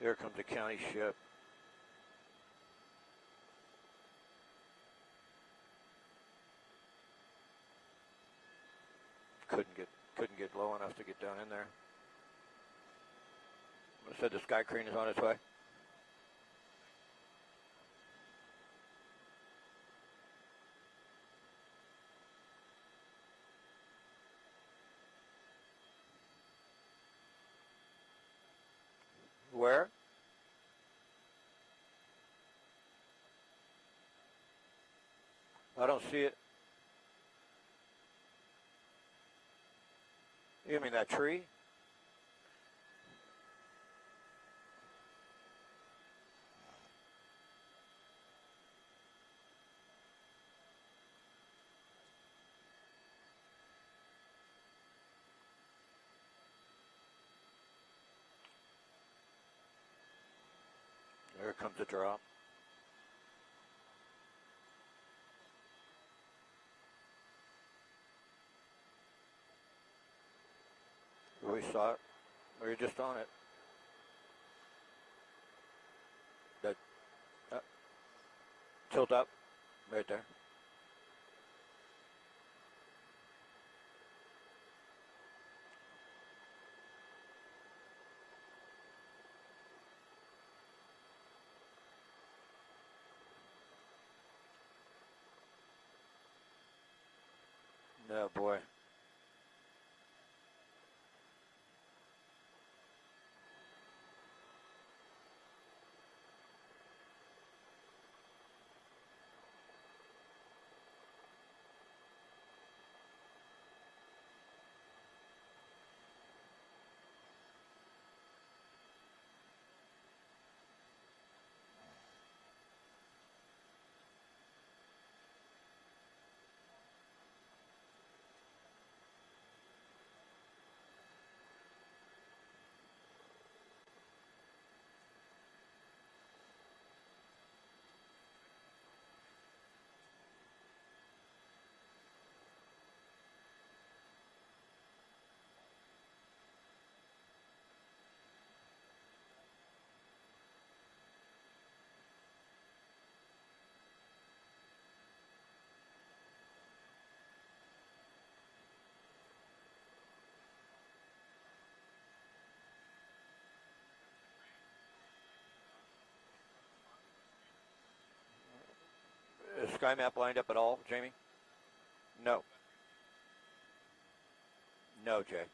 Here comes a county ship. Couldn't get low enough to get down in there. I said the Sky Crane is on its way. Where? I don't see it. You mean that tree? There comes the drop. We saw it. We were just on it. That tilt up, right there. No boy. Is Sky Map lined up at all, Jamie? No. No, Jay.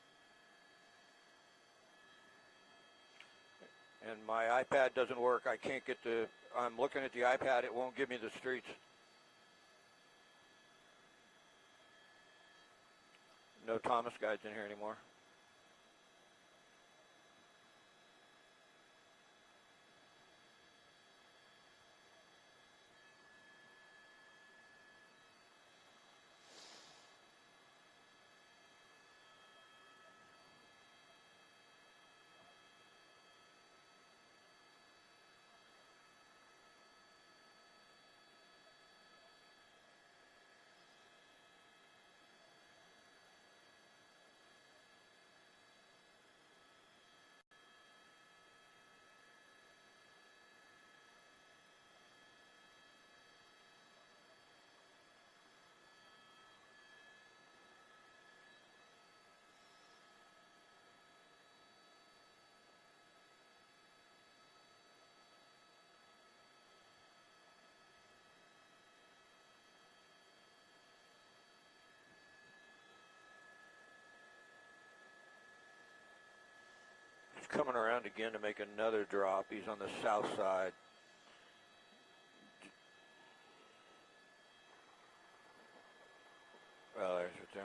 And my iPad doesn't work. I can't get the. I'm looking at the iPad. It won't give me the streets. No Thomas guides in here anymore. He's coming around again to make another drop. He's on the south side. Well, there's it there.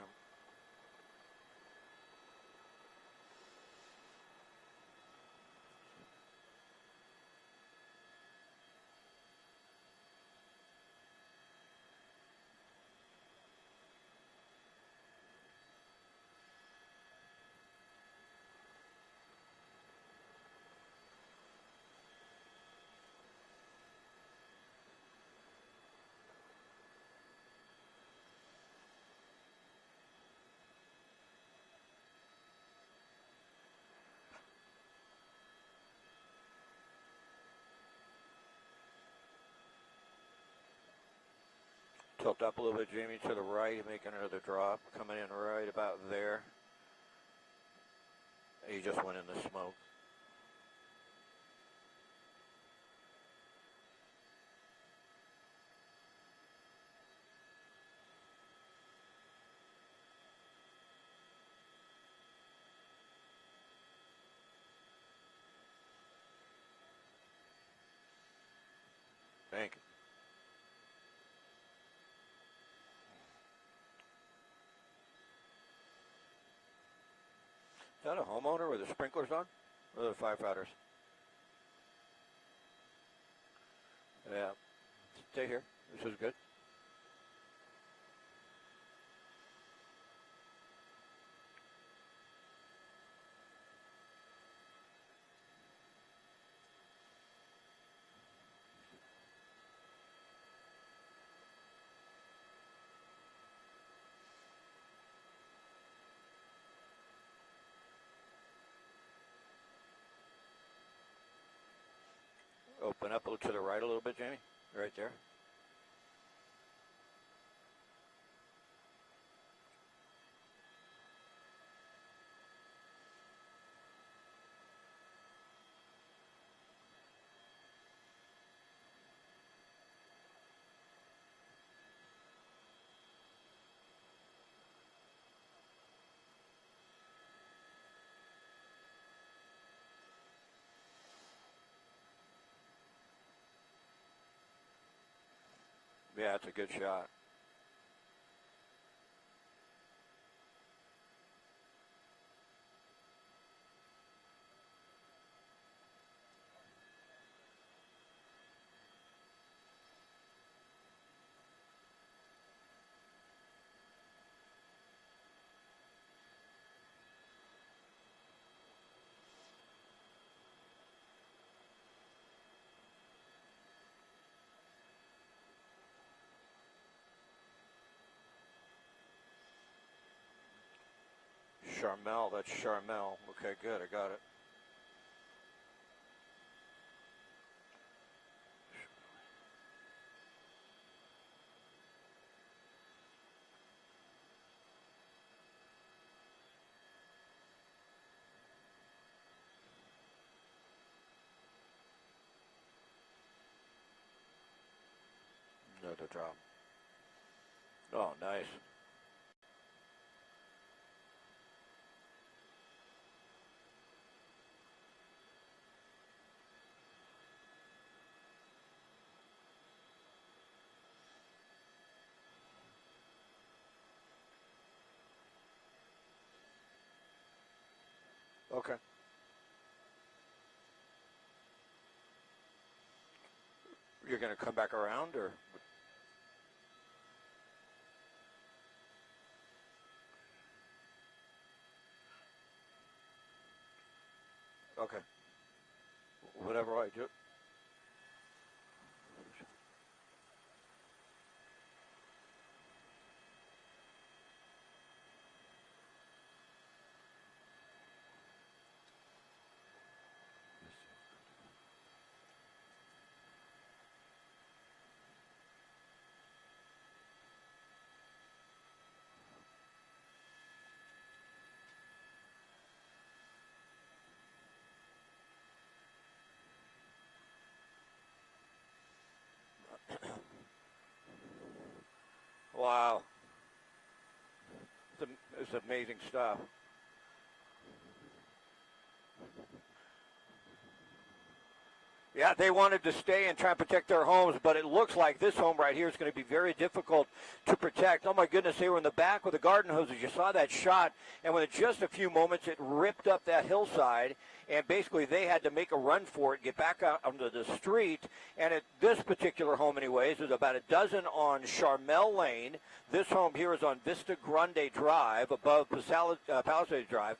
Tilt up a little bit, Jamie, to the right, making another drop, coming in right about there. He just went in the smoke. Thank you. Is that a homeowner with the sprinklers on? Or the firefighters? Yeah. Stay here. This is good. Open up a little to the right a little bit, Jamie. Right there. Yeah, it's a good shot. Charmel, that's Charmel. Okay, good, I got it. Another drop. Oh, nice. Okay. You're going to come back around, or? Okay. Whatever I do. Wow. It's amazing stuff. Yeah, they wanted to stay and try and protect their homes, but it looks like this home right here is going to be very difficult to protect. Oh, my goodness, they were in the back with the garden hoses. You saw that shot, and within just a few moments, it ripped up that hillside, and basically they had to make a run for it, get back out onto the street. And at this particular home, anyways, there's about a dozen on Charmel Lane. This home here is on Vista Grande Drive, above Palisades Drive.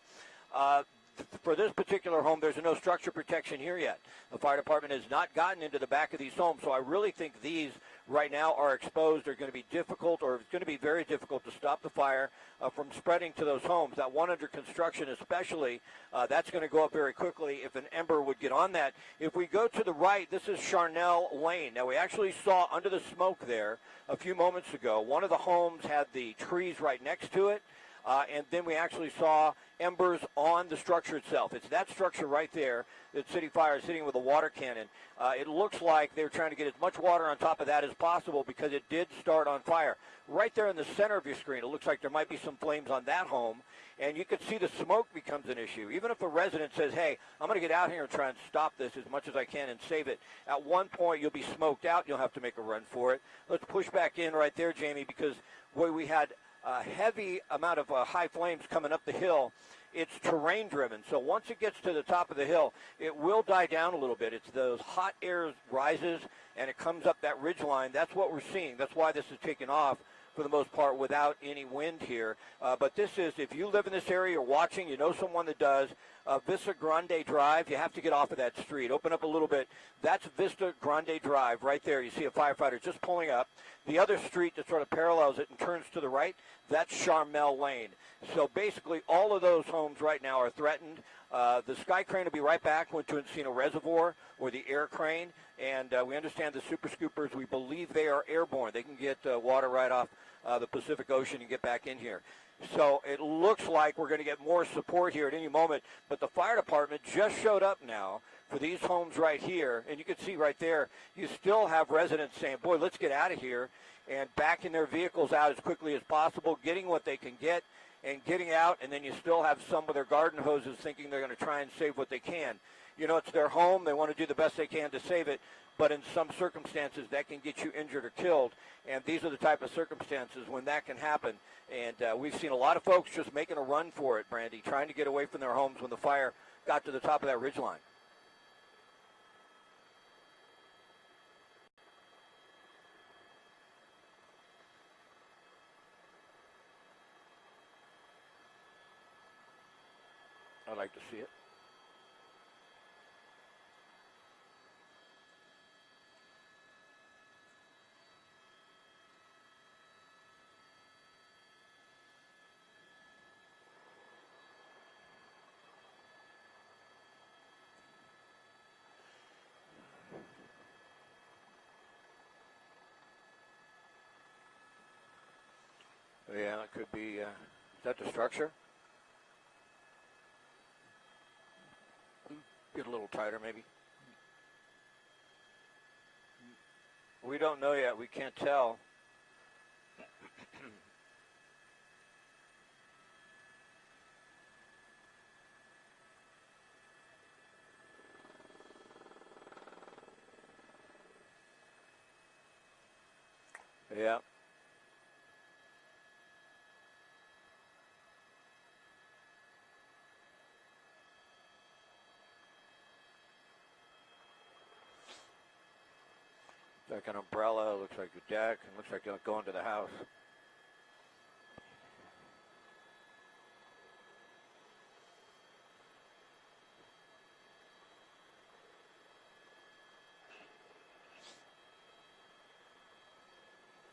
For this particular home, there's no structure protection here yet. The fire department has not gotten into the back of these homes, so I really think these right now are exposed are going to be difficult, or it's going to be very difficult to stop the fire from spreading to those homes. That one under construction especially, that's going to go up very quickly if an ember would get on that. If we go to the right, this is Charnel Lane. Now, we actually saw under the smoke there a few moments ago, one of the homes had the trees right next to it. And then we actually saw embers on the structure itself. It's that structure right there that City Fire is hitting with a water cannon. It looks like they're trying to get as much water on top of that as possible because it did start on fire. Right there in the center of your screen, it looks like there might be some flames on that home, and you can see the smoke becomes an issue. Even if a resident says, hey, I'm going to get out here and try and stop this as much as I can and save it, at one point you'll be smoked out. You'll have to make a run for it. Let's push back in right there, Jamie, because where we had a heavy amount of high flames coming up the hill, it's terrain driven. So once it gets to the top of the hill, it will die down a little bit. It's those hot air rises and it comes up that ridge line. That's what we're seeing. That's why this is taking off for the most part without any wind here. But this is, if you live in this area, you're watching, you know someone that does, Vista Grande Drive, you have to get off of that street. Open up a little bit. That's Vista Grande Drive right there. You see a firefighter just pulling up. The other street that sort of parallels it and turns to the right, that's Charmel Lane. So basically all of those homes right now are threatened. The Sky Crane will be right back, went to Encino Reservoir, or the Air Crane, and we understand the Super Scoopers, we believe they are airborne. They can get water right off the Pacific Ocean and get back in here. So it looks like we're going to get more support here at any moment, but the fire department just showed up now for these homes right here, and you can see right there, you still have residents saying, boy, let's get out of here, and backing their vehicles out as quickly as possible, getting what they can get, and getting out, and then you still have some with their garden hoses thinking they're going to try and save what they can. You know, it's their home. They want to do the best they can to save it, but in some circumstances that can get you injured or killed, and these are the type of circumstances when that can happen. And we've seen a lot of folks just making a run for it, Brandy, trying to get away from their homes when the fire got to the top of that ridge line. I'd like to see it. Yeah, it could be. Is that the structure? Get a little tighter, maybe. We don't know yet. We can't tell. Yeah. Like an umbrella, looks like a deck, and looks like it'll go into the house.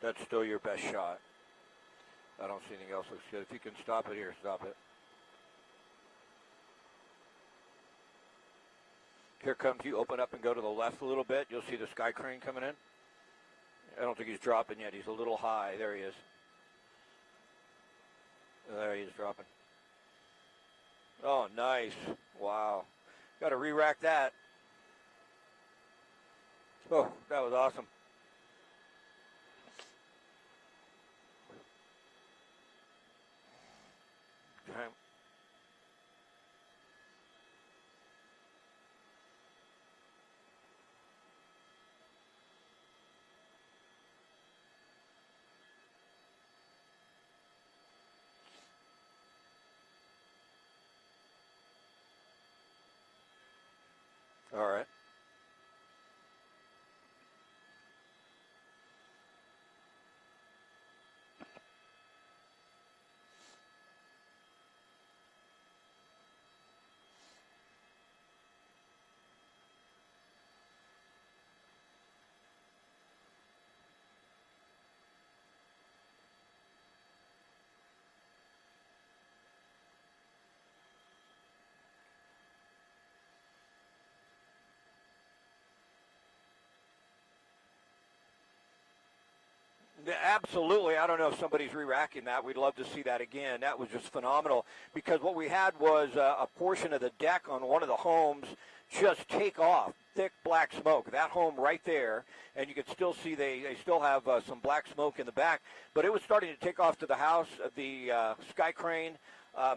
That's still your best shot. I don't see anything else looks good. If you can stop it here, stop it. Here comes, you open up and go to the left a little bit. You'll see the Sky Crane coming in. I don't think he's dropping yet. He's a little high. There he is. There he is dropping. Oh, nice. Wow. Got to re-rack that. Oh, that was awesome. Okay. All right. Absolutely. I don't know if somebody's re-racking that. We'd love to see that again. That was just phenomenal because what we had was a portion of the deck on one of the homes just take off. Thick black smoke. That home right there, and you could still see they still have some black smoke in the back, but it was starting to take off to the house. The Sky Crane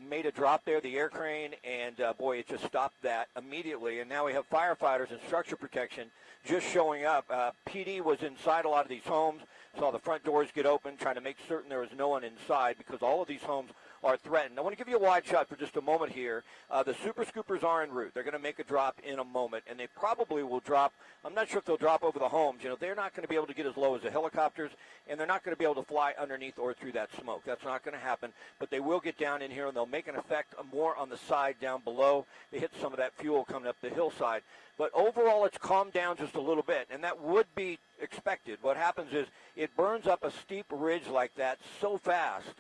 made a drop there, the air crane, and boy, it just stopped that immediately. And now we have firefighters and structure protection just showing up. PD was inside a lot of these homes, saw the front doors get open, trying to make certain there was no one inside because all of these homes are threatened. I want to give you a wide shot for just a moment here. The Super Scoopers are en route. They're going to make a drop in a moment, and they probably will drop. I'm not sure if they'll drop over the homes. You know, they're not going to be able to get as low as the helicopters, and they're not going to be able to fly underneath or through that smoke. That's not going to happen, but they will get down in here, and they'll make an effect more on the side down below. They hit some of that fuel coming up the hillside. But overall, it's calmed down just a little bit, and that would be expected. What happens is it burns up a steep ridge like that so fast,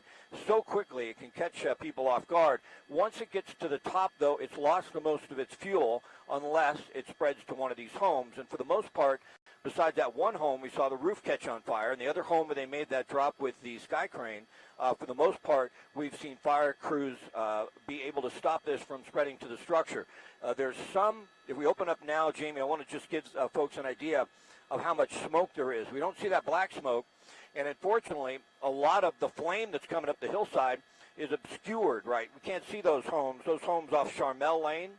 so quickly, it can catch people off guard. Once it gets to the top, though, it's lost the most of its fuel unless it spreads to one of these homes. And for the most part, besides that one home, we saw the roof catch on fire. And the other home where they made that drop with the Sky Crane, for the most part, we've seen fire crews be able to stop this from spreading to the structure. There's some, if we open up now, Jamie, I want to just give folks an idea of how much smoke there is. We don't see that black smoke. And unfortunately, a lot of the flame that's coming up the hillside is obscured, right? We can't see those homes. Those homes off Charmel Lane,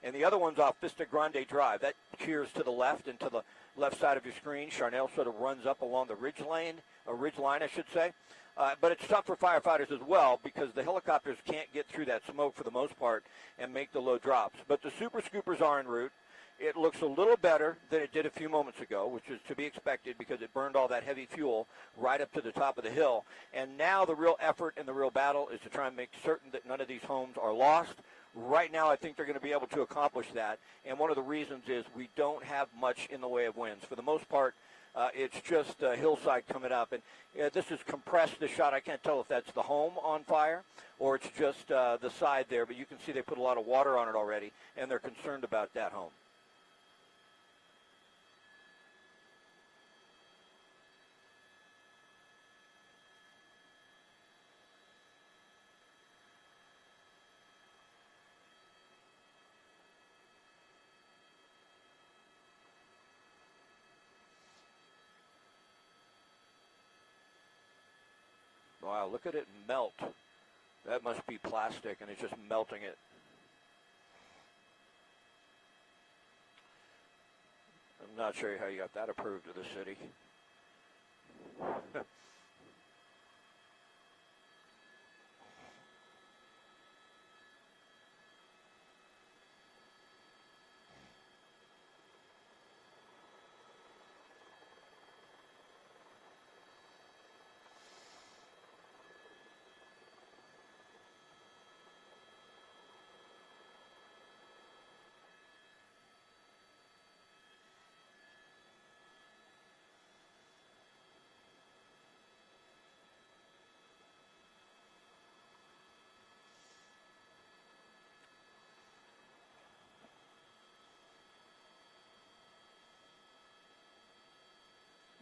and the other one's off Vista Grande Drive. That peers to the left and to the left side of your screen. Charmel sort of runs up along the ridge line, I should say. But it's tough for firefighters as well because the helicopters can't get through that smoke for the most part and make the low drops. But the Super Scoopers are en route. It looks a little better than it did a few moments ago, which is to be expected because it burned all that heavy fuel right up to the top of the hill. And now the real effort and the real battle is to try and make certain that none of these homes are lost. Right now, I think they're going to be able to accomplish that. And one of the reasons is we don't have much in the way of winds. For the most part, it's just hillside coming up. And this is compressed, the shot. I can't tell if that's the home on fire or it's just the side there. But you can see they put a lot of water on it already, and they're concerned about that home. Wow, look at it melt. That must be plastic, and it's just melting it. I'm not sure how you got that approved of the city.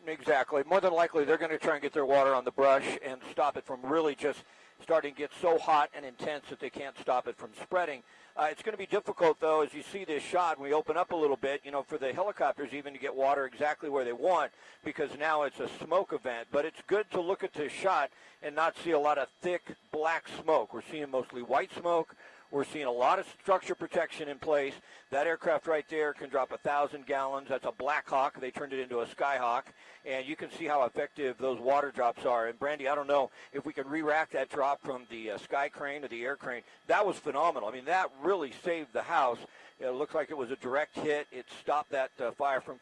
Exactly. More than likely, they're going to try and get their water on the brush and stop it from really just starting to get so hot and intense that they can't stop it from spreading. It's going to be difficult, though, as you see this shot, when we open up a little bit, you know, for the helicopters even to get water exactly where they want because now it's a smoke event. But it's good to look at this shot and not see a lot of thick black smoke. We're seeing mostly white smoke. We're seeing a lot of structure protection in place. That aircraft right there can drop 1,000 gallons. That's a Black Hawk. They turned it into a Skyhawk. And you can see how effective those water drops are. And, Brandy, I don't know if we can re-rack that drop from the Sky Crane to the air crane. That was phenomenal. I mean, that really saved the house. It looked like it was a direct hit. It stopped that fire from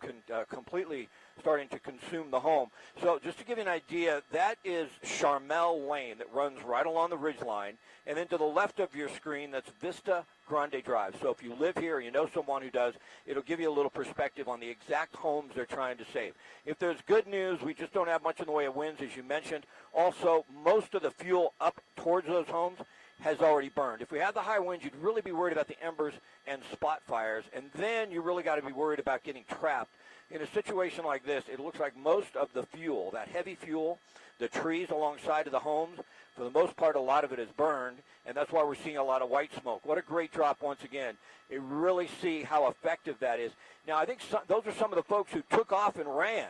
completely starting to consume the home. So just to give you an idea, that is Charmel Lane that runs right along the ridge line. And then to the left of your screen, that's Vista Grande Drive. So if you live here or you know someone who does, it'll give you a little perspective on the exact homes they're trying to save. If there's good news, we just don't have much in the way of winds, as you mentioned. Also, most of the fuel up towards those homes has already burned. If we had the high winds, you'd really be worried about the embers and spot fires, and then you really got to be worried about getting trapped. In a situation like this, it looks like most of the fuel, that heavy fuel, the trees alongside of the homes, for the most part, a lot of it is burned, and that's why we're seeing a lot of white smoke. What a great drop once again. You really see how effective that is. Now, I think those are some of the folks who took off and ran,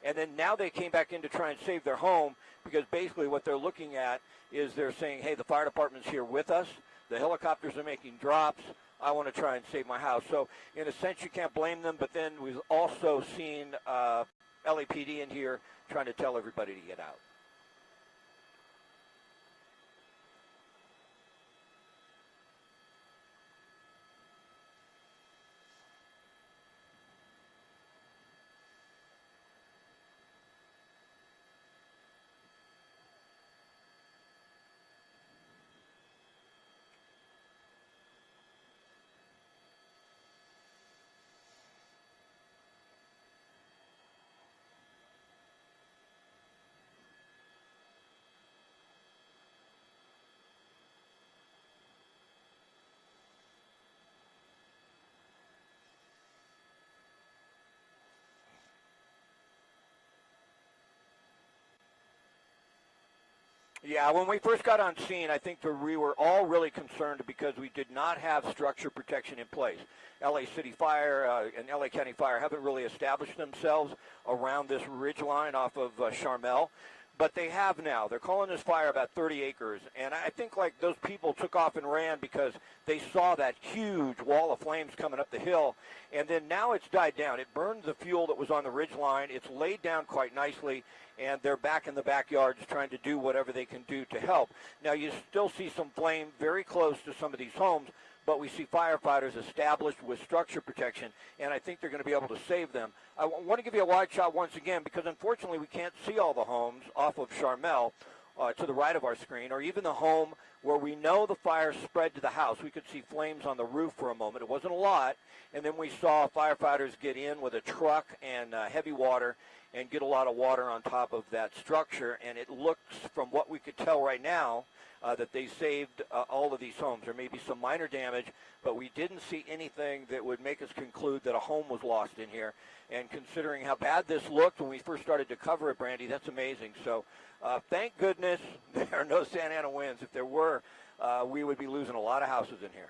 and then now they came back in to try and save their home, because basically what they're looking at is they're saying, hey, the fire department's here with us. The helicopters are making drops. I want to try and save my house. So in a sense, you can't blame them, but then we've also seen LAPD in here trying to tell everybody to get out. Yeah, when we first got on scene, I think that we were all really concerned because we did not have structure protection in place. LA City Fire and LA County Fire haven't really established themselves around this ridge line off of Charmel, but they have now. They're calling this fire about 30 acres, and I think like those people took off and ran because they saw that huge wall of flames coming up the hill, and then now it's died down. It burned the fuel that was on the ridge line. It's laid down quite nicely, and they're back in the backyards trying to do whatever they can do to help. Now, you still see some flame very close to some of these homes, but we see firefighters established with structure protection, and I think they're going to be able to save them. I want to give you a wide shot once again because, unfortunately, we can't see all the homes off of Charmel to the right of our screen, or even the home where we know the fire spread to the house. We could see flames on the roof for a moment. It wasn't a lot, and then we saw firefighters get in with a truck and heavy water and get a lot of water on top of that structure, and it looks, from what we could tell right now, that they saved all of these homes. There may be some minor damage, but we didn't see anything that would make us conclude that a home was lost in here. And considering how bad this looked when we first started to cover it, Brandy, that's amazing. So thank goodness there are no Santa Ana winds. If there were, we would be losing a lot of houses in here.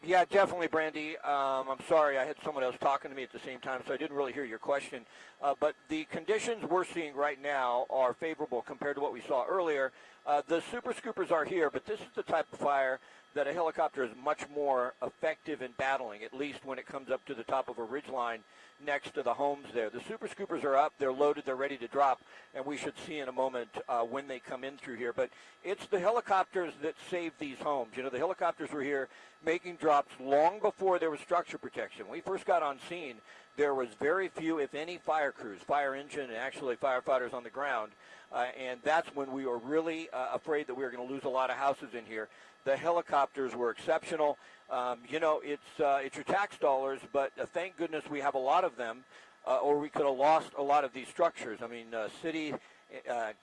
Yeah, definitely, Brandy. I'm sorry, I had someone else talking to me at the same time, so I didn't really hear your question. But the conditions we're seeing right now are favorable compared to what we saw earlier. The Super Scoopers are here, but this is the type of fire that a helicopter is much more effective in battling, at least when it comes up to the top of a ridgeline next to the homes there. The Super Scoopers are up, they're loaded, they're ready to drop, and we should see in a moment when they come in through here. But it's the helicopters that save these homes. You know, the helicopters were here making drops long before there was structure protection. When we first got on scene, there was very few, if any, fire crews, fire engine, and actually firefighters on the ground. And that's when we were really afraid that we were going to lose a lot of houses in here. The helicopters were exceptional. You know, it's your tax dollars, but thank goodness we have a lot of them, or we could have lost a lot of these structures. I mean, city,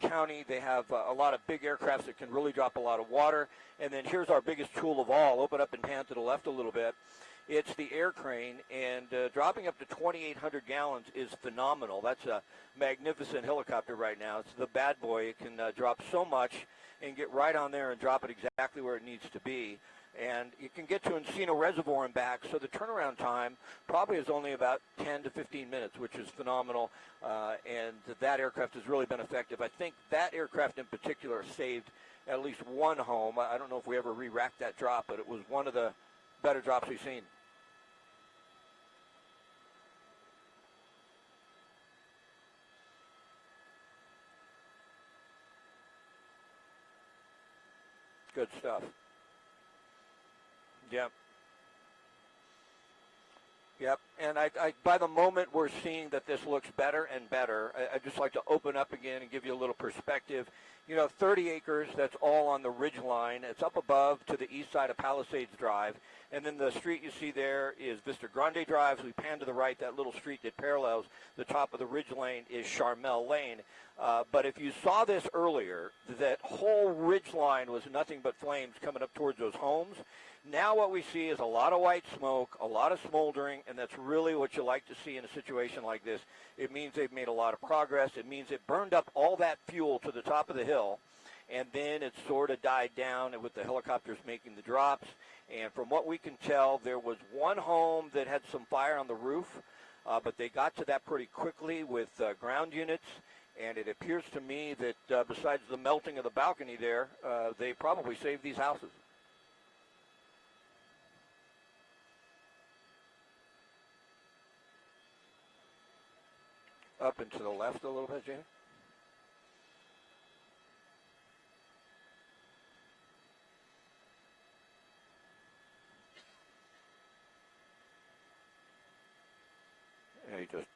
county, they have a lot of big aircrafts that can really drop a lot of water. And then here's our biggest tool of all. Open up and pan to the left a little bit. It's the air crane, and dropping up to 2,800 gallons is phenomenal. That's a magnificent helicopter right now. It's the bad boy. It can drop so much and get right on there and drop it exactly where it needs to be. And you can get to Encino Reservoir and back, so the turnaround time probably is only about 10 to 15 minutes, which is phenomenal, and that aircraft has really been effective. I think that aircraft in particular saved at least one home. I don't know if we ever re-racked that drop, but it was one of the better drops we've seen. Good stuff. Yep. Yep, and I, by the moment we're seeing that this looks better and better, I'd just like to open up again and give you a little perspective. 30 acres, that's all on the ridge line. It's up above to the east side of Palisades Drive, and then the street you see there is Vista Grande Drive. As we pan to the right, that little street that parallels the top of the ridge lane is Charmel Lane. But if you saw this earlier, that whole ridge line was nothing but flames coming up towards those homes. Now what we see is a lot of white smoke, a lot of smoldering, and that's really what you like to see in a situation like this. It means they've made a lot of progress. It means it burned up all that fuel to the top of the hill, and then it sort of died down with the helicopters making the drops. And from what we can tell, there was one home that had some fire on the roof, but they got to that pretty quickly with ground units. And it appears to me that besides the melting of the balcony there, they probably saved these houses. Up and to the left a little bit, Jamie. Yeah, you just.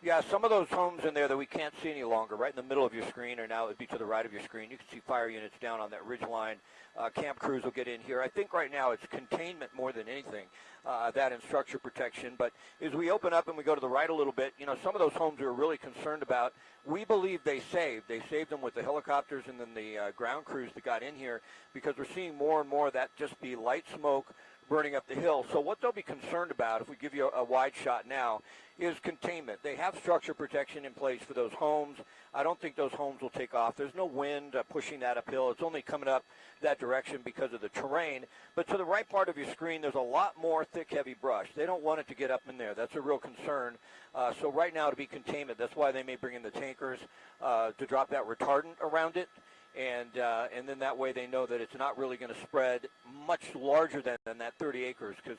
Yeah, some of those homes in there that we can't see any longer, right in the middle of your screen, or now it would be to the right of your screen. You can see fire units down on that ridge line. Camp crews will get in here. I think right now it's containment more than anything, that and structure protection. But as we open up and we go to the right a little bit, some of those homes we were really concerned about, we believe they saved. They saved them with the helicopters and then the ground crews that got in here, because we're seeing more and more of that just be light smoke burning up the hill. So what they'll be concerned about, if we give you a wide shot now, is containment. They have structure protection in place for those homes. I don't think those homes will take off. There's no wind pushing that uphill. It's only coming up that direction because of the terrain. But to the right part of your screen, there's a lot more thick, heavy brush. They don't want it to get up in there. That's a real concern. So right now, to be containment, that's why they may bring in the tankers to drop that retardant around it. And then that way they know that it's not really going to spread much larger than that 30 acres, because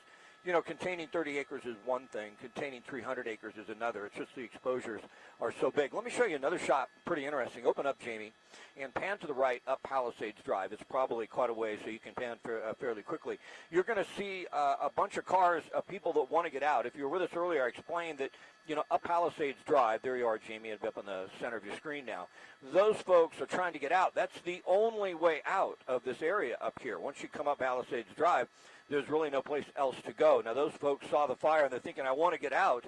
containing 30 acres is one thing. Containing 300 acres is another. It's just the exposures are so big. Let me show you another shot, pretty interesting. Open up, Jamie, and pan to the right up Palisades Drive. It's probably quite a way, so you can pan fairly quickly. You're going to see a bunch of cars, people that want to get out. If you were with us earlier, I explained that, up Palisades Drive, there you are, Jamie, up on the center of your screen now. Those folks are trying to get out. That's the only way out of this area up here. Once you come up Palisades Drive, there's really no place else to go. Now, those folks saw the fire, and they're thinking, I want to get out.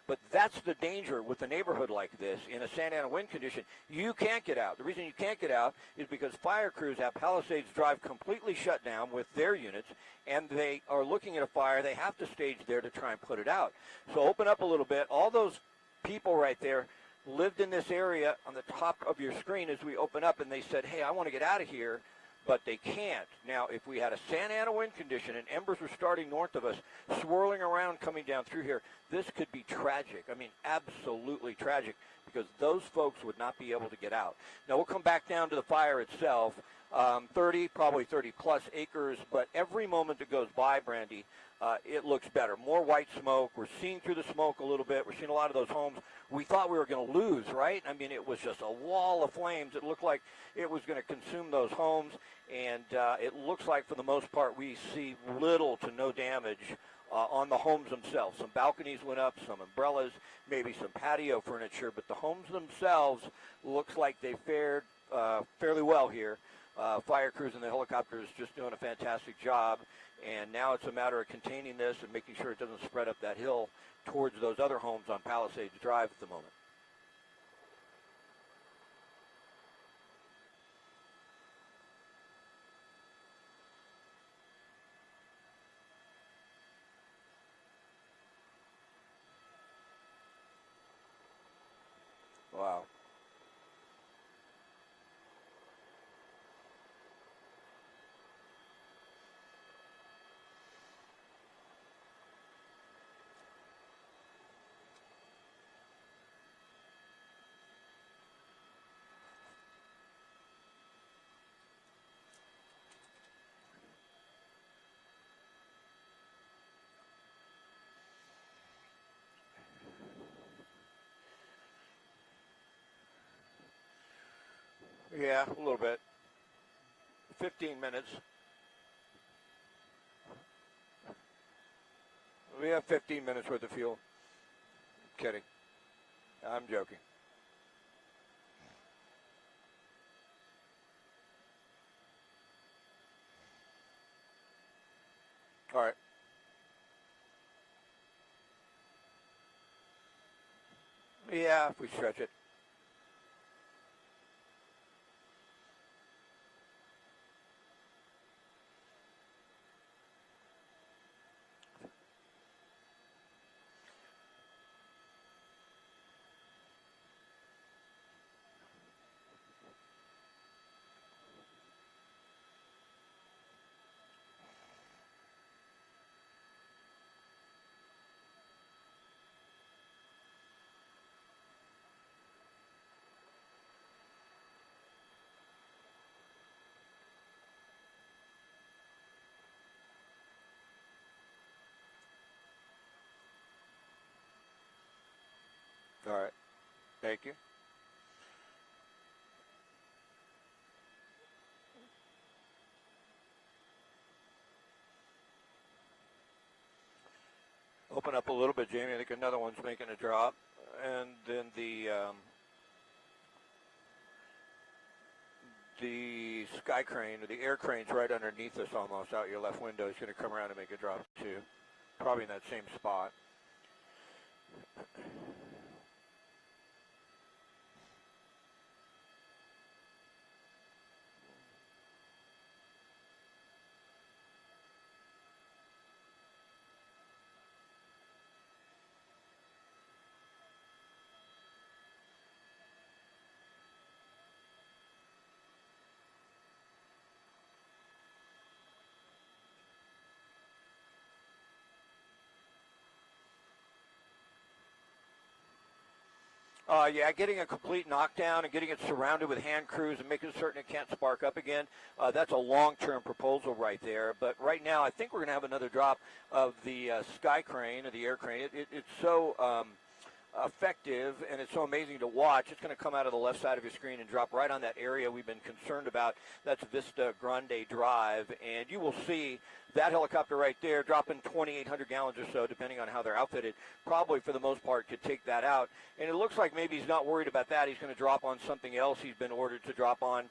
But that's the danger with a neighborhood like this in a Santa Ana wind condition. You can't get out. The reason you can't get out is because fire crews have Palisades Drive completely shut down with their units, and they are looking at a fire. They have to stage there to try and put it out. So open up a little bit. All those people right there lived in this area on the top of your screen as we open up, and they said, hey, I want to get out of here, but they can't. Now, if we had a Santa Ana wind condition and embers were starting north of us, swirling around coming down through here, this could be tragic. I mean, absolutely tragic, because those folks would not be able to get out. Now, we'll come back down to the fire itself. probably 30-plus acres, but every moment that goes by, Brandy, it looks better. More white smoke. We're seeing through the smoke a little bit. We're seeing a lot of those homes we thought we were going to lose, right? I mean, it was just a wall of flames. It looked like it was going to consume those homes, and it looks like, for the most part, we see little to no damage on the homes themselves. Some balconies went up, some umbrellas, maybe some patio furniture, but the homes themselves looks like they fared fairly well here. Fire crews and the helicopters just doing a fantastic job, and now it's a matter of containing this and making sure it doesn't spread up that hill towards those other homes on Palisades Drive at the moment. Wow. Yeah, a little bit. 15 minutes. We have 15 minutes worth of fuel. Kidding. I'm joking. All right. Yeah, if we stretch it. All right. Thank you. Open up a little bit, Jamie. I think another one's making a drop. And then the sky crane, or the air crane's right underneath us almost out your left window. Is going to come around and make a drop too. Probably in that same spot. Yeah, getting a complete knockdown and getting it surrounded with hand crews and making certain it can't spark up again, that's a long-term proposal right there. But right now, I think we're going to have another drop of the sky crane or the air crane. It's so effective, and it's so amazing to watch. It's going to come out of the left side of your screen and drop right on that area we've been concerned about. That's Vista Grande Drive, and you will see that helicopter right there dropping 2,800 gallons or so, depending on how they're outfitted. Probably, for the most part, could take that out. And it looks like maybe he's not worried about that. He's going to drop on something else he's been ordered to drop on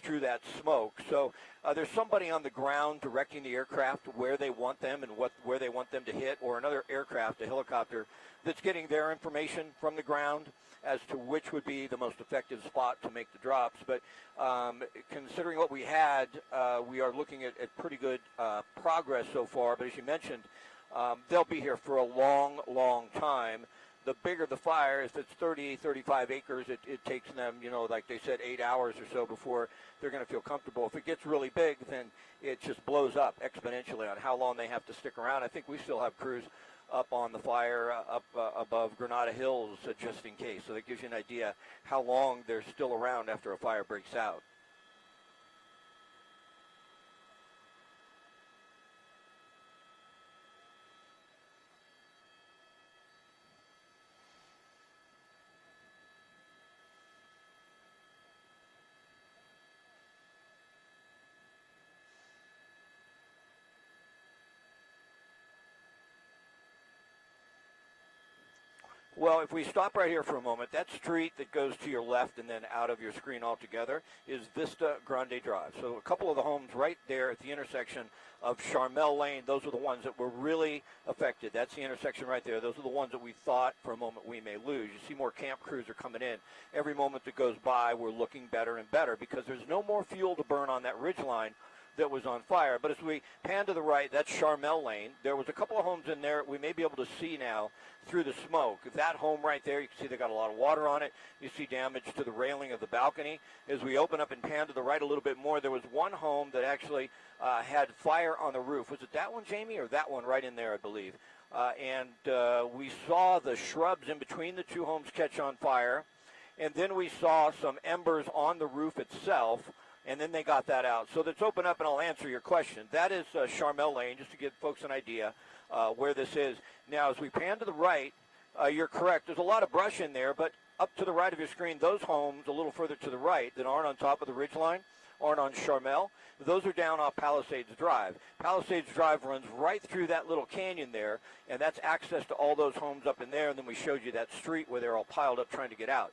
through that smoke. So there's somebody on the ground directing the aircraft where they want them and where they want them to hit, or another aircraft, a helicopter, that's getting their information from the ground as to which would be the most effective spot to make the drops. But considering what we had, we are looking at pretty good progress so far. But as you mentioned, they'll be here for a long, long time. The bigger the fire, if it's 30, 35 acres, it takes them, like they said, 8 hours or so before they're going to feel comfortable. If it gets really big, then it just blows up exponentially on how long they have to stick around. I think we still have crews up on the fire up above Granada Hills just in case. So that gives you an idea how long they're still around after a fire breaks out. Well, if we stop right here for a moment, that street that goes to your left and then out of your screen altogether is Vista Grande Drive. So a couple of the homes right there at the intersection of Charmel Lane, those are the ones that were really affected. That's the intersection right there. Those are the ones that we thought for a moment we may lose. You see more camp crews are coming in. Every moment that goes by, we're looking better and better because there's no more fuel to burn on that ridge line that was on fire. But as we pan to the right, that's Charmel Lane. There was a couple of homes in there we may be able to see now through the smoke. That home right there, you can see they got a lot of water on it. You see damage to the railing of the balcony. As we open up and pan to the right a little bit more, there was one home that actually had fire on the roof. Was it that one, Jamie, or that one right in there, I believe? And we saw the shrubs in between the two homes catch on fire. And then we saw some embers on the roof itself. And then they got that out. So let's open up and I'll answer your question. That is Charmel Lane, just to give folks an idea where this is. Now, as we pan to the right, you're correct. There's a lot of brush in there, but up to the right of your screen, those homes a little further to the right that aren't on top of the ridgeline, aren't on Charmel, those are down off Palisades Drive. Palisades Drive runs right through that little canyon there, and that's access to all those homes up in there. And then we showed you that street where they're all piled up trying to get out.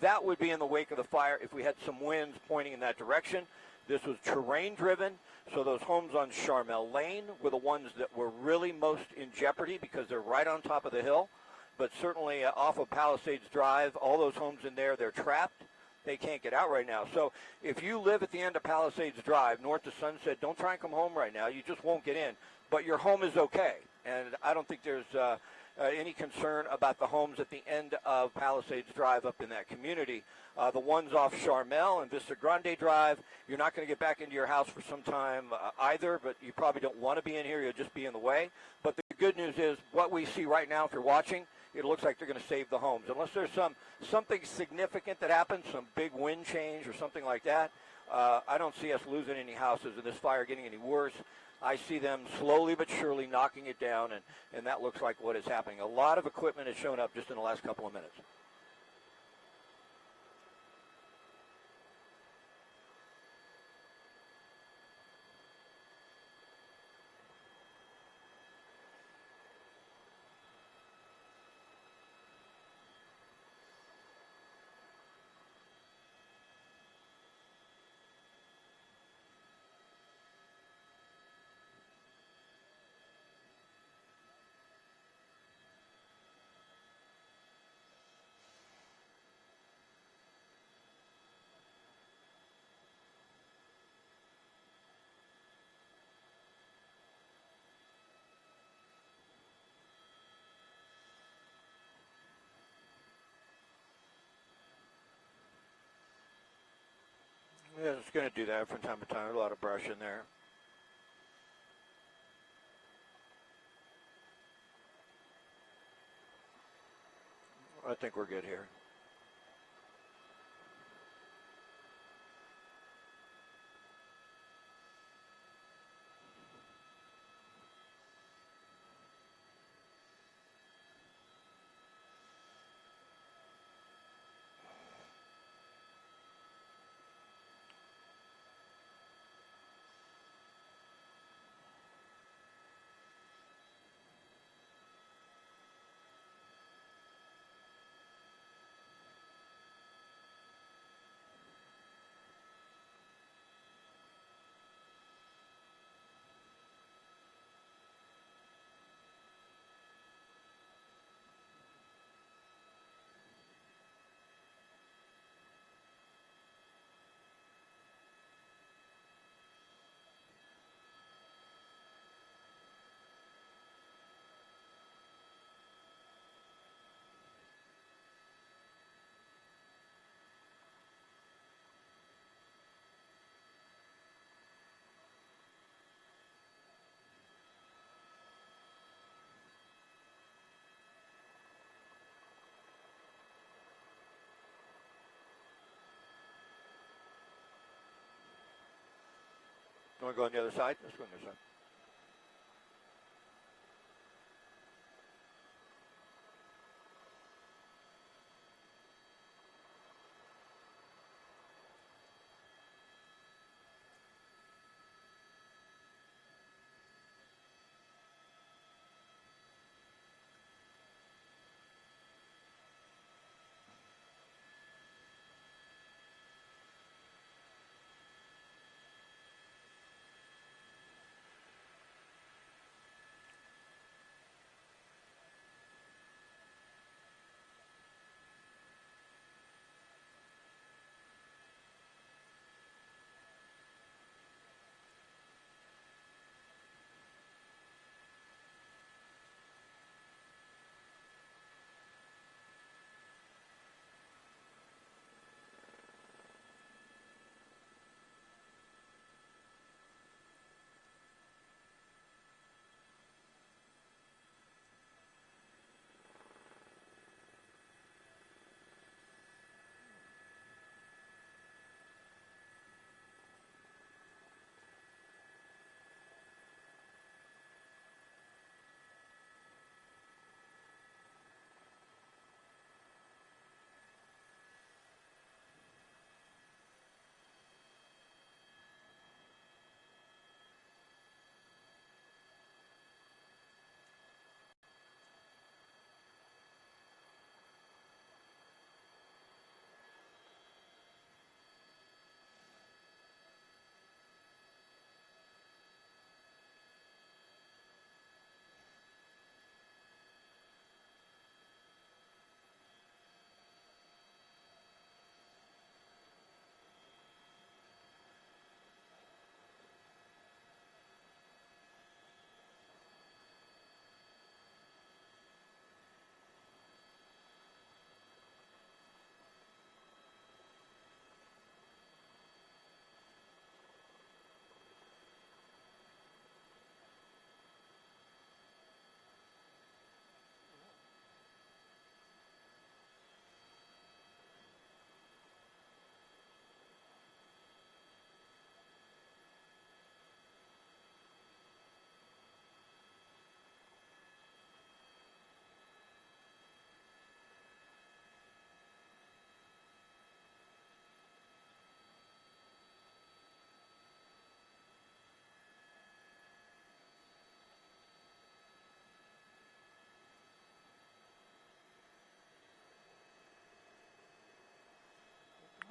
That would be in the wake of the fire if we had some winds pointing in that direction. This was terrain-driven, so those homes on Charmel Lane were the ones that were really most in jeopardy because they're right on top of the hill. But certainly off of Palisades Drive, all those homes in there, they're trapped. They can't get out right now. So if you live at the end of Palisades Drive, north to Sunset, don't try and come home right now. You just won't get in. But your home is okay, and I don't think there's any concern about the homes at the end of Palisades Drive up in that community. The ones off Charmel and Vista Grande Drive, you're not going to get back into your house for some time either, but you probably don't want to be in here. You'll just be in the way. But the good news is what we see right now, if you're watching, it looks like they're going to save the homes. Unless there's something significant that happens, some big wind change or something like that, I don't see us losing any houses and this fire getting any worse. I see them slowly but surely knocking it down, and that looks like what is happening. A lot of equipment has shown up just in the last couple of minutes. Yeah, it's going to do that from time to time. A lot of brush in there. I think we're good here. You want to go on the other side? Let's go on the other side.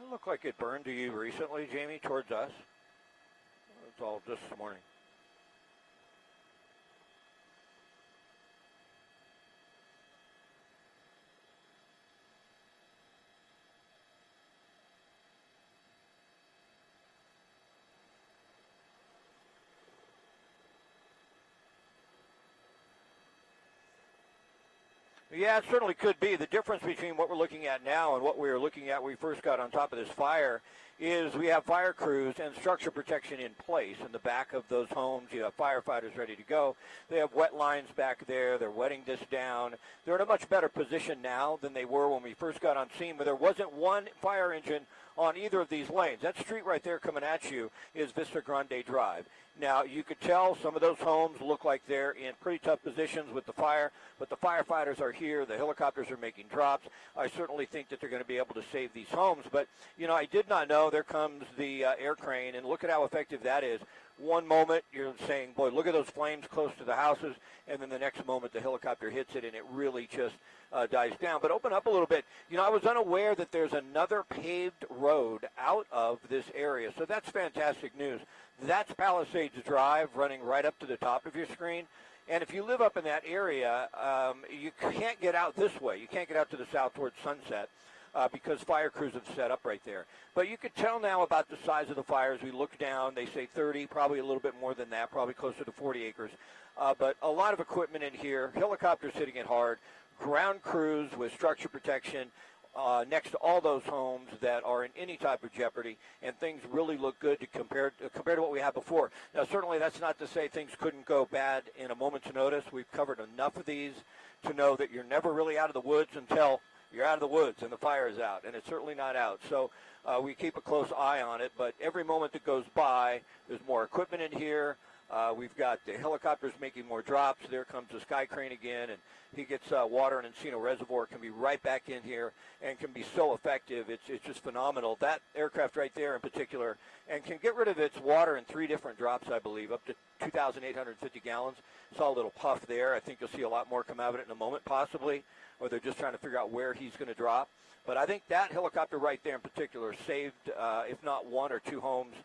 It looked like it burned to you recently, Jamie, towards us. It's all this morning. Yeah, it certainly could be. The difference between what we're looking at now and what we were looking at when we first got on top of this fire is we have fire crews and structure protection in place. In the back of those homes, you have firefighters ready to go. They have wet lines back there. They're wetting this down. They're in a much better position now than they were when we first got on scene, but there wasn't one fire engine on either of these lanes. That street right there coming at you is Vista Grande Drive. Now, you could tell some of those homes look like they're in pretty tough positions with the fire, but the firefighters are here. The helicopters are making drops. I certainly think that they're going to be able to save these homes. But, you know, I did not know. There comes the air crane, and look at how effective that is. One moment you're saying, boy, look at those flames close to the houses, and then the next moment the helicopter hits it, and it really just dies down. But open up a little bit. You know, I was unaware that there's another paved road out of this area, so that's fantastic news. That's Palisades Drive running right up to the top of your screen. And if you live up in that area, you can't get out this way. You can't get out to the south towards Sunset because fire crews have set up right there. But you could tell now about the size of the fires. We look down. They say 30, probably a little bit more than that, probably closer to 40 acres. But a lot of equipment in here, helicopters hitting it hard, ground crews with structure protection, next to all those homes that are in any type of jeopardy, and things really look good compared to what we had before. Now, certainly that's not to say things couldn't go bad in a moment's notice. We've covered enough of these to know that you're never really out of the woods until you're out of the woods and the fire is out, and it's certainly not out. So we keep a close eye on it, but every moment that goes by, there's more equipment in here. We've got the helicopters making more drops. There comes the Sky Crane again, and he gets water in Encino Reservoir, can be right back in here, and can be so effective. It's just phenomenal. That aircraft right there in particular, and can get rid of its water in 3 different drops, I believe, up to 2,850 gallons. Saw a little puff there. I think you'll see a lot more come out of it in a moment, possibly, or they're just trying to figure out where he's going to drop. But I think that helicopter right there in particular saved, if not 1 or 2 homes,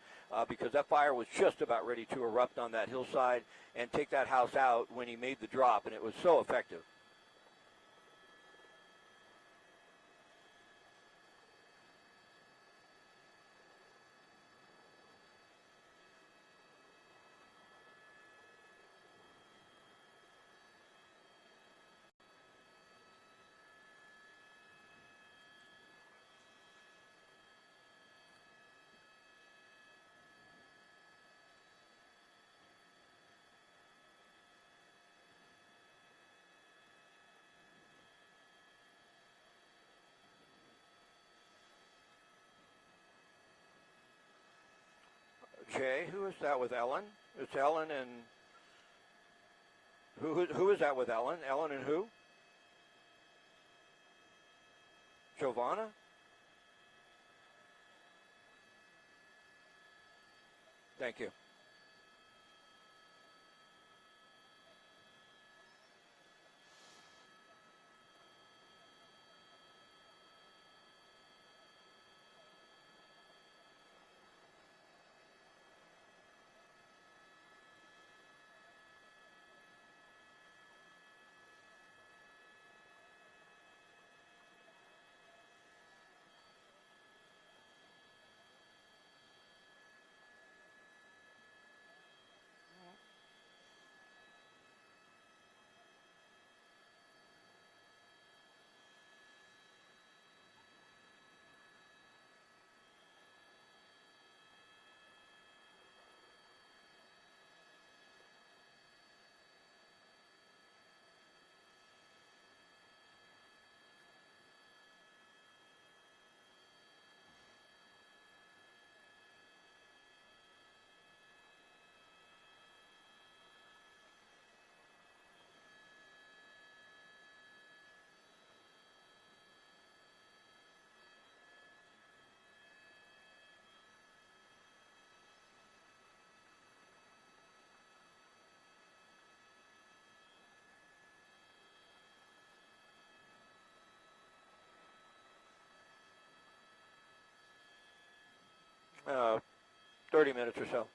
because that fire was just about ready to erupt on that hillside and take that house out when he made the drop, and it was so effective. Jay, who is that with Ellen? It's Ellen and who is that with Ellen? Ellen and who? Giovanna? Thank you. Uh, 30 minutes or so.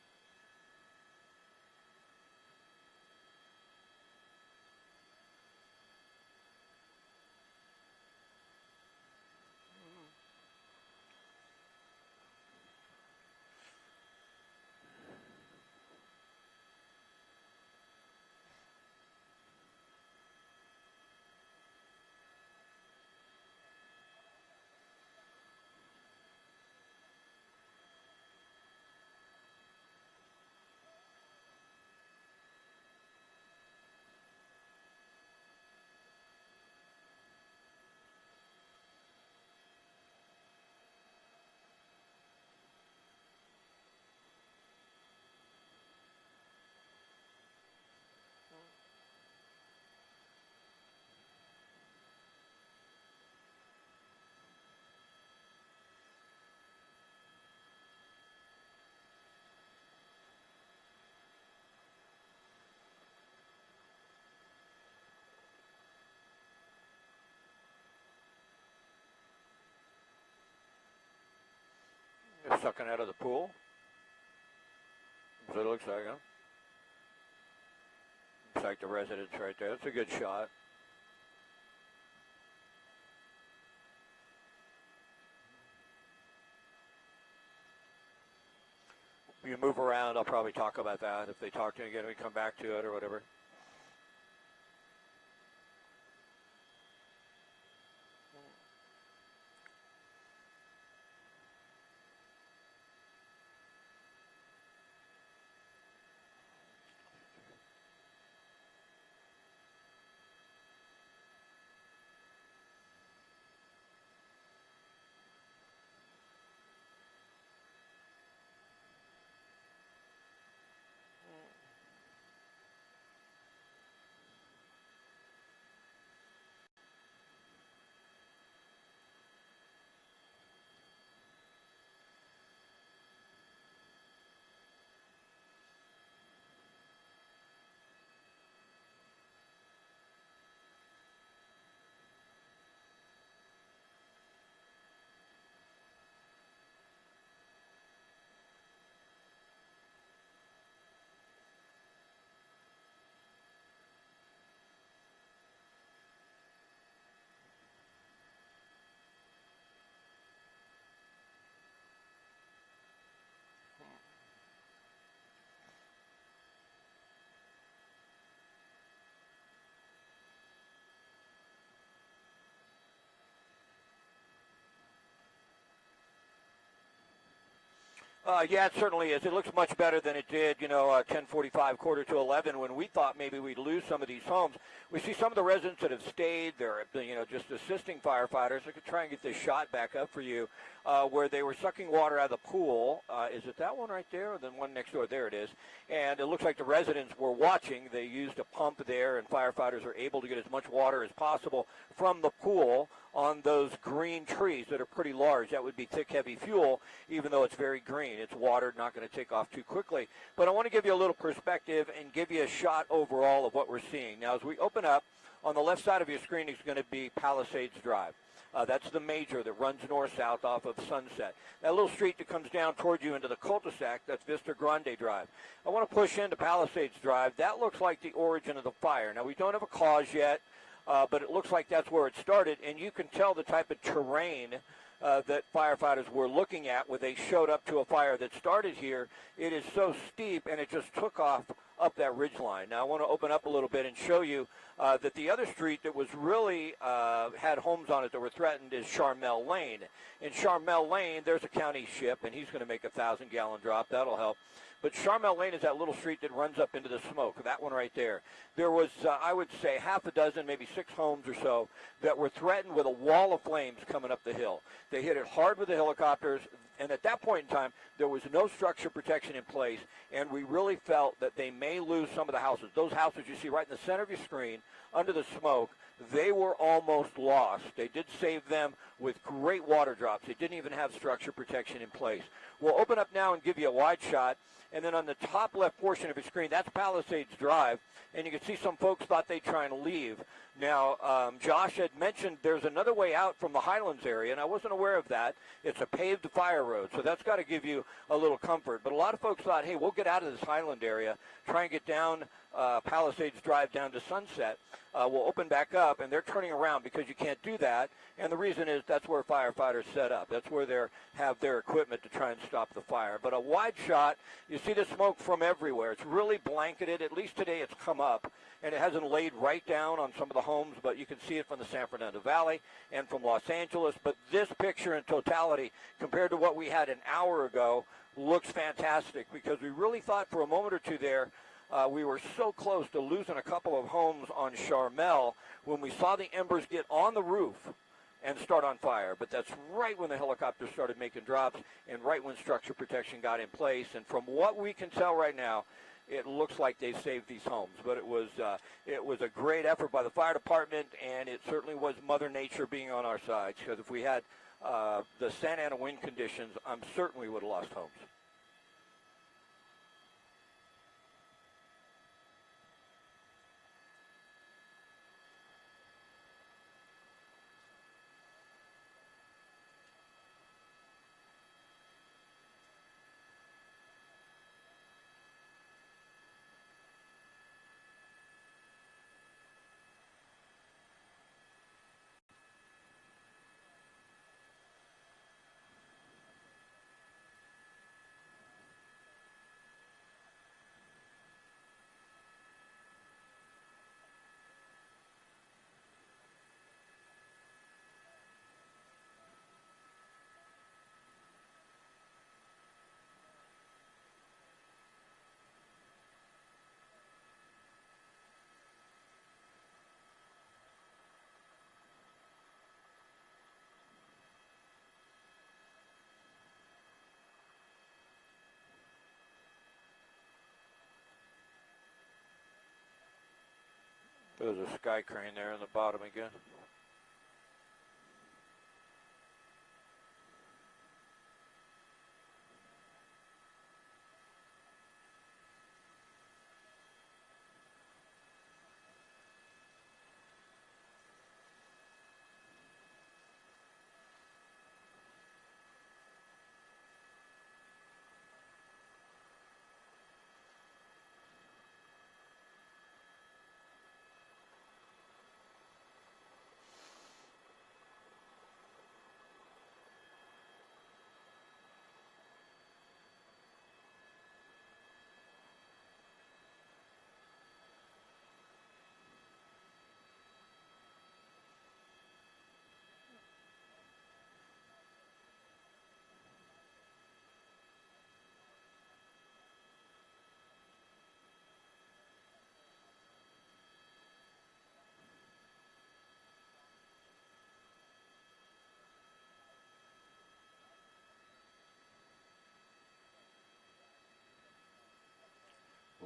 They're sucking out of the pool. That's what it looks like, huh? Looks like the residence right there. That's a good shot. You move around, I'll probably talk about that. If they talk to you again, we come back to it or whatever. Yeah, it certainly is. It looks much better than it did, 10:45, quarter to 11, when we thought maybe we'd lose some of these homes. We see some of the residents that have stayed there, just assisting firefighters. I could try and get this shot back up for you, where they were sucking water out of the pool. Is it that one right there, or the one next door? There it is. And it looks like the residents were watching. They used a pump there, and firefighters are able to get as much water as possible from the pool on those green trees that are pretty large. That would be thick, heavy fuel, even though it's very green. It's watered, not going to take off too quickly. But I want to give you a little perspective and give you a shot overall of what we're seeing. Now, as we open up, on the left side of your screen is going to be Palisades Drive. That's the major that runs north-south off of Sunset. That little street that comes down toward you into the cul-de-sac, that's Vista Grande Drive. I want to push into Palisades Drive. That looks like the origin of the fire. Now, we don't have a cause yet. But it looks like that's where it started, and you can tell the type of terrain that firefighters were looking at when they showed up to a fire that started here. It is so steep, and it just took off up that ridge line. Now, I want to open up a little bit and show you that the other street that was really had homes on it that were threatened is Charmel Lane. In Charmel Lane, there's a county ship, and he's going to make a 1,000-gallon drop. That'll help. But Charmel Lane is that little street that runs up into the smoke, that one right there. There was, I would say, half a dozen, maybe 6 homes or so that were threatened with a wall of flames coming up the hill. They hit it hard with the helicopters, and at that point in time, there was no structure protection in place, and we really felt that they may lose some of the houses. Those houses you see right in the center of your screen, under the smoke, they were almost lost. They did save them with great water drops. They didn't even have structure protection in place. We'll open up now and give you a wide shot. And then on the top left portion of your screen, that's Palisades Drive. And you can see some folks thought they'd try and leave. Now, Josh had mentioned there's another way out from the Highlands area, and I wasn't aware of that. It's a paved fire road, so that's got to give you a little comfort. But a lot of folks thought, hey, we'll get out of this Highland area, try and get down Palisades Drive down to Sunset. We'll open back up, and they're turning around because you can't do that. And the reason is that's where firefighters set up. That's where they have their equipment to try and stop the fire. But a wide shot, you see the smoke from everywhere. It's really blanketed. At least today it's come up, and it hasn't laid right down on some of the homes, but you can see it from the San Fernando Valley and from Los Angeles. But this picture in totality, compared to what we had an hour ago, looks fantastic because we really thought for a moment or two there we were so close to losing a couple of homes on Charmel when we saw the embers get on the roof and start on fire. But that's right when the helicopters started making drops and right when structure protection got in place. And from what we can tell right now, it looks like they saved these homes. But it was a great effort by the fire department, and it certainly was Mother Nature being on our side. Because if we had the Santa Ana wind conditions, I'm certain we would have lost homes. There's a sky crane there in the bottom again.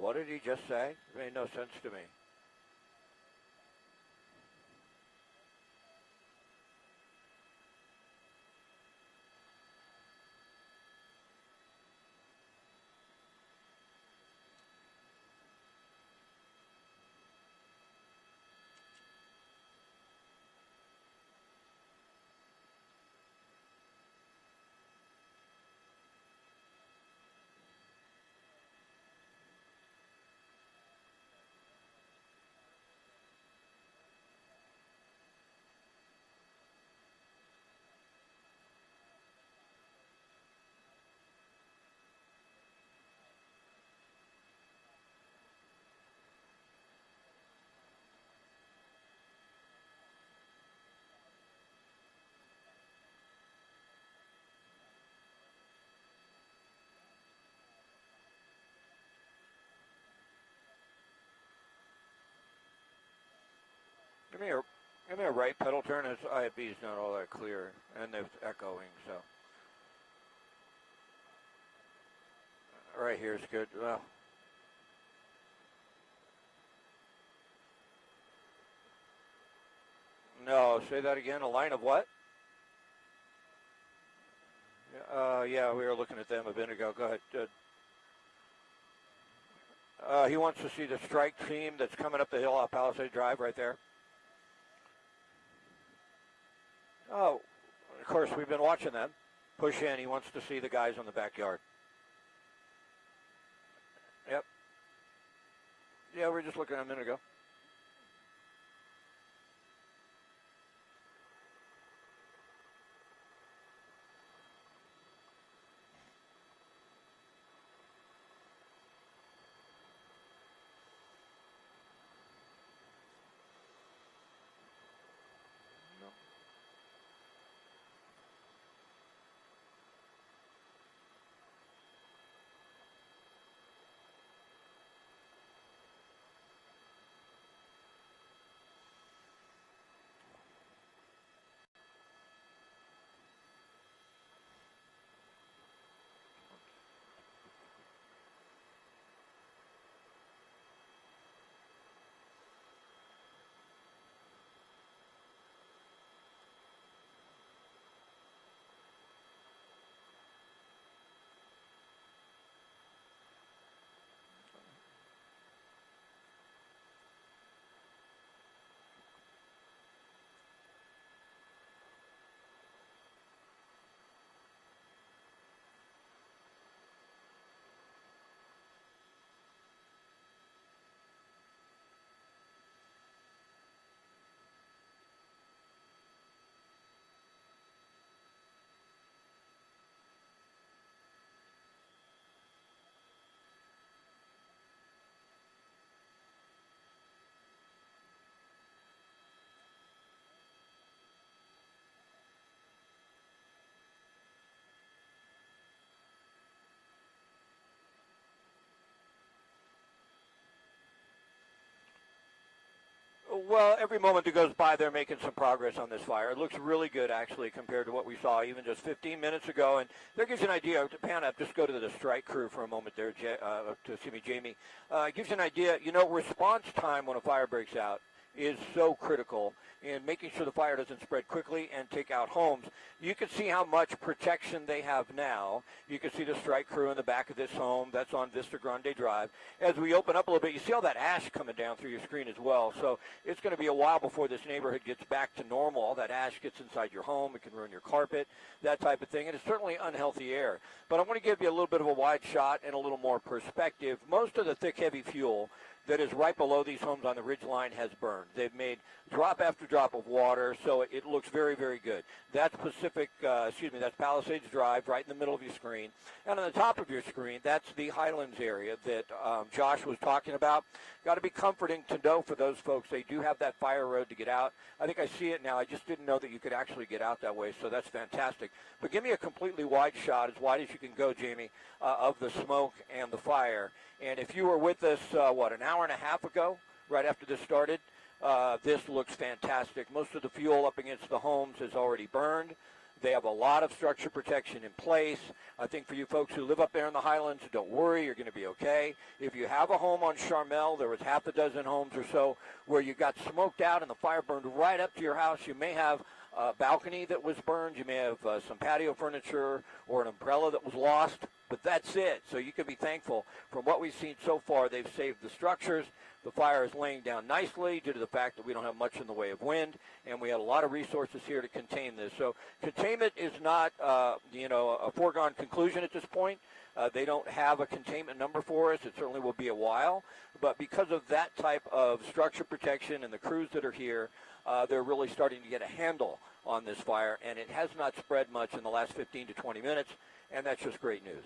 What did he just say? It made no sense to me. Give me a Give me a right pedal turn. His IFB is not all that clear, and it's echoing. So right here is good. Well, no, say that again. A line of what? Yeah, we were looking at them a minute ago. Go ahead. He wants to see the strike team that's coming up the hill off Palisade Drive right there. Oh, of course, we've been watching them. Push in. He wants to see the guys on the backyard. Yep. Yeah, we were just looking a minute ago. Well, every moment that goes by, they're making some progress on this fire. It looks really good, actually, compared to what we saw even just 15 minutes ago. And that gives you an idea. To pan up, just go to the strike crew for a moment there, Jamie. It gives you an idea. You know, response time when a fire breaks out is so critical in making sure the fire doesn't spread quickly and take out homes. You can see how much protection they have now. You can see the strike crew in the back of this home. That's on Vista Grande Drive. As we open up a little bit, you see all that ash coming down through your screen as well. So it's going to be a while before this neighborhood gets back to normal. All that ash gets inside your home. It can ruin your carpet, that type of thing. And it's certainly unhealthy air. But I want to give you a little bit of a wide shot and a little more perspective. Most of the thick, heavy fuel that is right below these homes on the ridge line has burned. They've made drop after drop of water, so it looks very, very good. That's that's Palisades Drive right in the middle of your screen. And on the top of your screen, that's the Highlands area that Josh was talking about. Got to be comforting to know for those folks, they do have that fire road to get out. I think I see it now. I just didn't know that you could actually get out that way, so that's fantastic. But give me a completely wide shot, as wide as you can go, Jamie, of the smoke and the fire. And if you were with us, an hour and a half ago, right after this started, this looks fantastic. Most of the fuel up against the homes has already burned. They have a lot of structure protection in place. I think for you folks who live up there in the Highlands, don't worry, you're going to be okay. If you have a home on Charmel, there was half a dozen homes or so where you got smoked out and the fire burned right up to your house. You may have a balcony that was burned. You may have some patio furniture or an umbrella that was lost, but that's it. So you can be thankful. From what we've seen so far, they've saved the structures. The fire is laying down nicely due to the fact that we don't have much in the way of wind, and we had a lot of resources here to contain this. So containment is not, a foregone conclusion at this point. They don't have a containment number for us. It certainly will be a while. But because of that type of structure protection and the crews that are here, they're really starting to get a handle on this fire, and it has not spread much in the last 15 to 20 minutes, and that's just great news.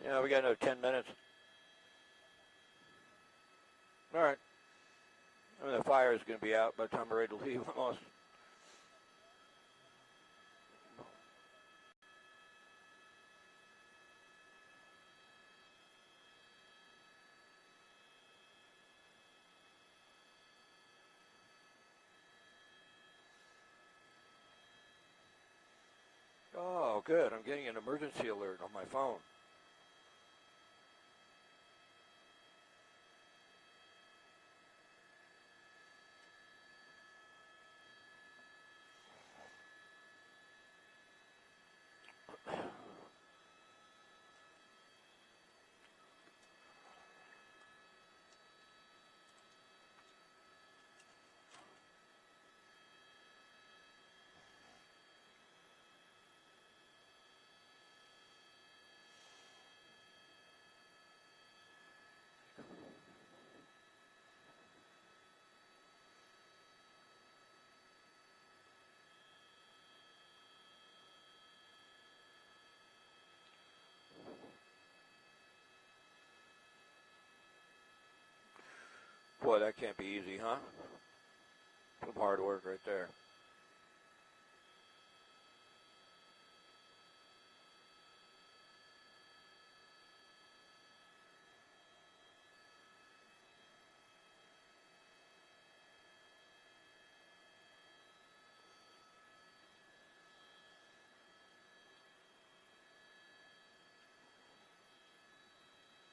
Yeah, we got another 10 minutes. All right. I mean, the fire is going to be out by the time we're ready to leave almost. Oh, good. I'm getting an emergency alert on my phone. Boy, that can't be easy, huh? Some hard work right there.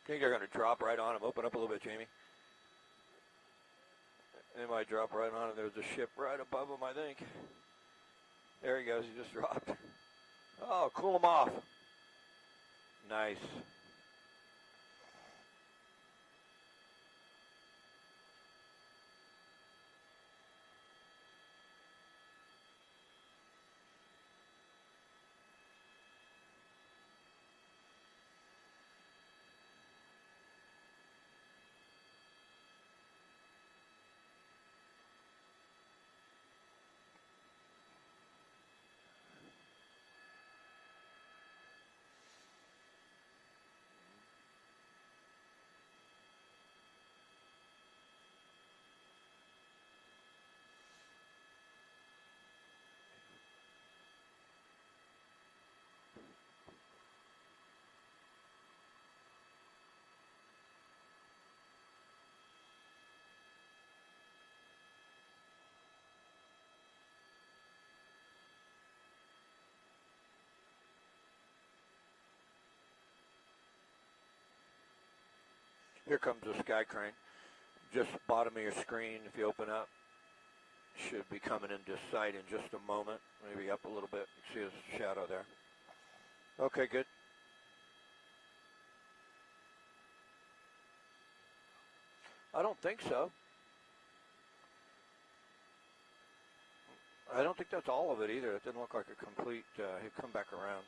I think they're going to drop right on him. Open up a little bit, Jamie. They might drop right on him. There's a ship right above him, I think. There he goes. He just dropped. Oh, cool him off. Nice. Here comes the sky crane. Just bottom of your screen, if you open up, should be coming into sight in just a moment. Maybe up a little bit. You see his shadow there. Okay, good. I don't think so. I don't think that's all of it either. It didn't look like a complete, he'd come back around.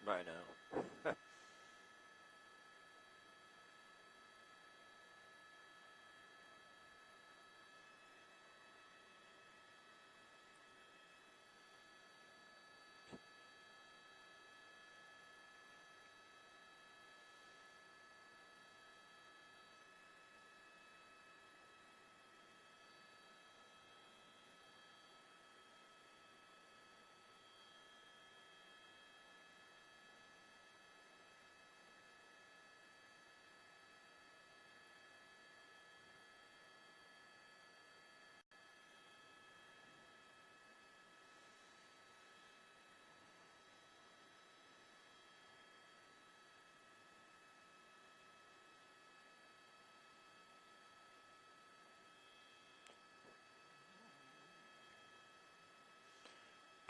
I know.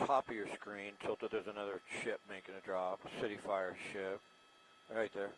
Top of your screen, tilted, there's another ship making a drop, City Fire ship, right there.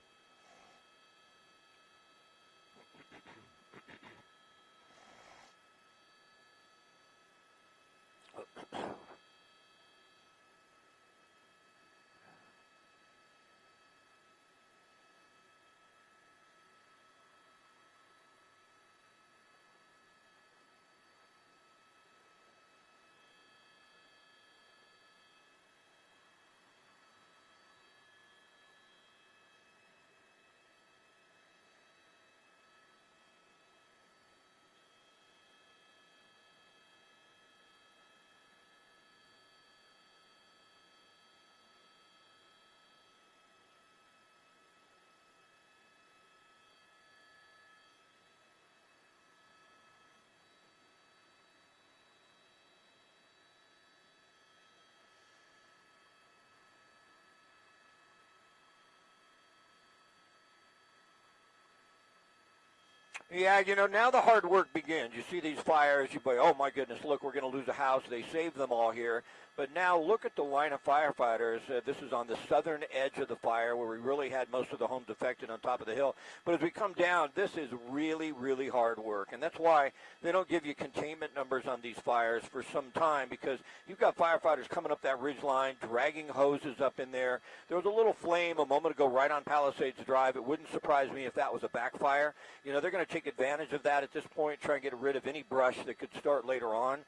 Yeah, now the hard work begins. You see these fires, you say, oh my goodness, look, we're going to lose a house. They saved them all here. But now look at the line of firefighters. This is on the southern edge of the fire where we really had most of the homes affected on top of the hill. But as we come down, this is really, really hard work. And that's why they don't give you containment numbers on these fires for some time, because you've got firefighters coming up that ridge line, dragging hoses up in there. There was a little flame a moment ago right on Palisades Drive. It wouldn't surprise me if that was a backfire. They're going to take advantage of that at this point, try and get rid of any brush that could start later on.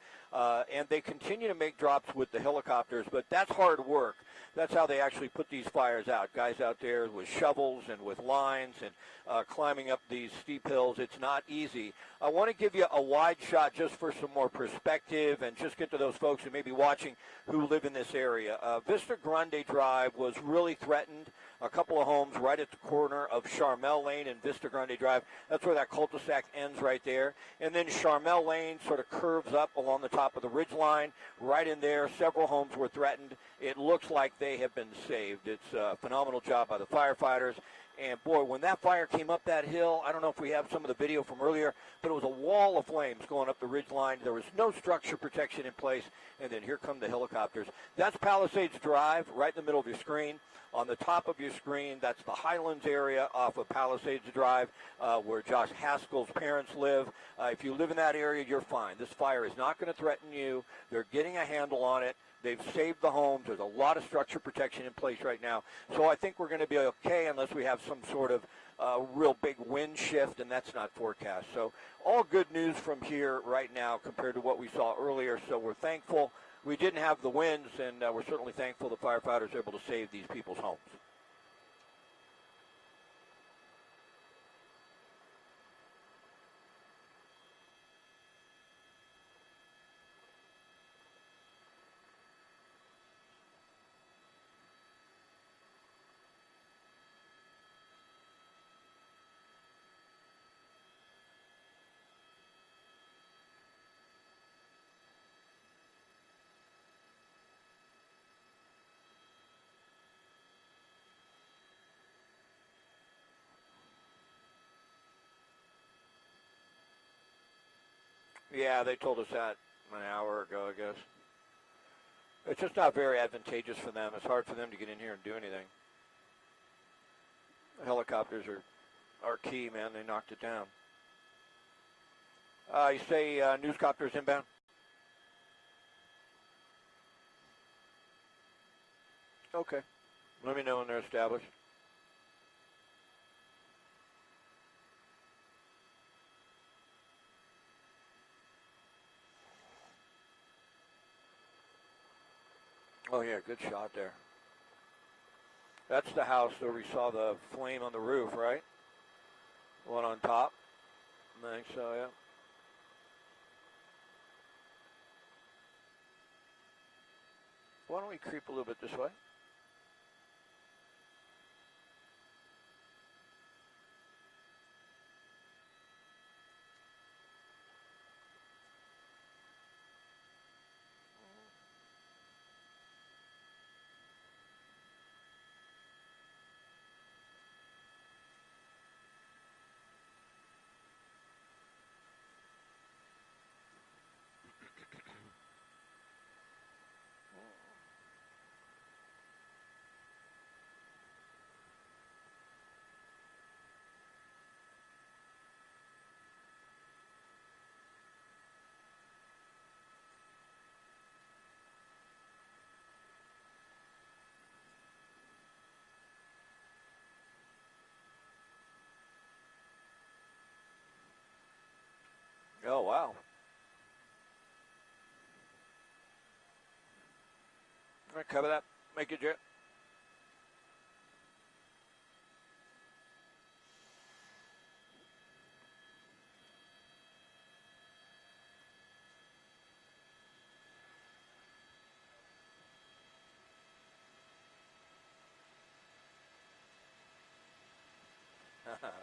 And they continue to make drops with the helicopters, but that's hard work. That's how they actually put these fires out. Guys out there with shovels and with lines and climbing up these steep hills. It's not easy. I want to give you a wide shot just for some more perspective and just get to those folks who may be watching who live in this area. Vista Grande Drive was really threatened. A couple of homes right at the corner of Charmel Lane and Vista Grande Drive. That's where that cul-de-sac ends right there. And then Charmel Lane sort of curves up along the top of the ridge line. Right in there, several homes were threatened. It looks like they have been saved. It's a phenomenal job by the firefighters. And, boy, when that fire came up that hill, I don't know if we have some of the video from earlier, but it was a wall of flames going up the ridge line. There was no structure protection in place, and then here come the helicopters. That's Palisades Drive right in the middle of your screen. On the top of your screen, that's the Highlands area off of Palisades Drive where Josh Haskell's parents live. If you live in that area, you're fine. This fire is not going to threaten you. They're getting a handle on it. They've saved the homes. There's a lot of structure protection in place right now. So I think we're going to be okay unless we have some sort of real big wind shift, and that's not forecast. So all good news from here right now compared to what we saw earlier. So we're thankful we didn't have the winds, and we're certainly thankful the firefighters were able to save these people's homes. Yeah, they told us that an hour ago, I guess. It's just not very advantageous for them. It's hard for them to get in here and do anything. The helicopters are key, man. They knocked it down. You say newscopters inbound? Okay. Let me know when they're established. Oh, yeah, good shot there. That's the house where we saw the flame on the roof, right? One on top. I think so, yeah. Why don't we creep a little bit this way? Oh, wow. All right, cover that. Make it jet.